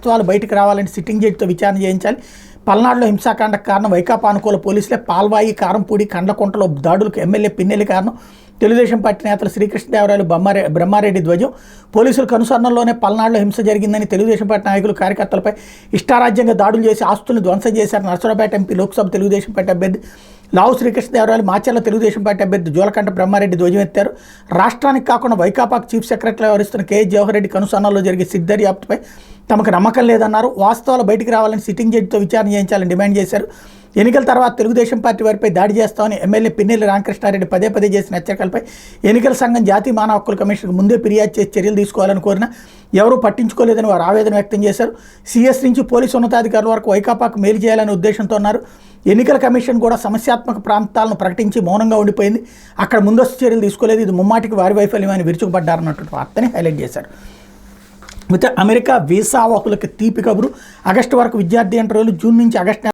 వాస్తవాలు బయటకు రావాలని సిట్టింగ్ జడ్జితో విచారణ చేయించాలి. పల్నాడులో హింసాకాండకు కారణం వైకాపా అనుకూల పోలీసులే. పాల్వాయి, కారంపూడి, కండ్లకుంటలో దాడులకు ఎమ్మెల్యే పిన్నెల్లి కారణం. తెలుగుదేశం పార్టీ నేతలు శ్రీకృష్ణదేవరాయలు, బ్రహ్మారెడ్డి ధ్వజం. పోలీసుల కనుసరణలోనే పల్నాడులో హింస జరిగిందని తెలుగుదేశం పార్టీ నాయకులు కార్యకర్తలపై ఇష్టారాజ్యంగా దాడులు చేసి ఆస్తులను ధ్వంసం చేశారు. నర్సరావుపేట ఎంపీ, లోక్సభ తెలుగుదేశం పార్టీ అభ్యర్థి లావు శ్రీకృష్ణదేవరాయలు, మాచర్ల తెలుగుదేశం పార్టీ అభ్యర్థి జోలకంట బ్రహ్మారెడ్డి ధ్వజం ఎత్తారు. రాష్ట్రానికి కాకుండా వైకాపాకు చీఫ్ సెక్రటరీగా వ్యవహరిస్తున్న కేఎస్ జవహర్ రెడ్డి కనుసరణలో జరిగే సిట్ దర్యాప్తుపై తమకు నమ్మకం లేదన్నారు. వాస్తవాలు బయటికి రావాలని సిట్టింగ్ జడ్జితో విచారణ చేయించాలని డిమాండ్ చేశారు. ఎన్నికల తర్వాత తెలుగుదేశం పార్టీ వారిపై దాడి చేస్తామని ఎమ్మెల్యే పిన్నెల్లి రామకృష్ణారెడ్డి పదే చేసిన హెచ్చరికలపై ఎన్నికల సంఘం జాతీయ మానవ హక్కుల కమిషన్కు ముందే ఫిర్యాదు చేసి చర్యలు తీసుకోవాలని కోరినా ఎవరూ పట్టించుకోలేదని వారు ఆవేదన వ్యక్తం చేశారు. సీఎస్ నుంచి పోలీసు ఉన్నతాధికారుల వరకు వైకాపాకు మేలు చేయాలనే ఉద్దేశంతో ఉన్నారు. ఎన్నికల కమిషన్ కూడా సమస్యాత్మక ప్రాంతాలను ప్రకటించి మౌనంగా ఉండిపోయింది. అక్కడ ముందస్తు చర్యలు తీసుకోలేదు. ఇది ముమ్మాటికి వారి వైఫల్యమని విరుచుకుపడ్డారన్నటువంటి వార్తని హైలైట్ చేశారు. అమెరికా వీసా వాహులకు తీపి కబురు. ఆగస్టు వరకు విద్యార్థి ఇంటర్వ్యూలు, జూన్ నుంచి ఆగస్టు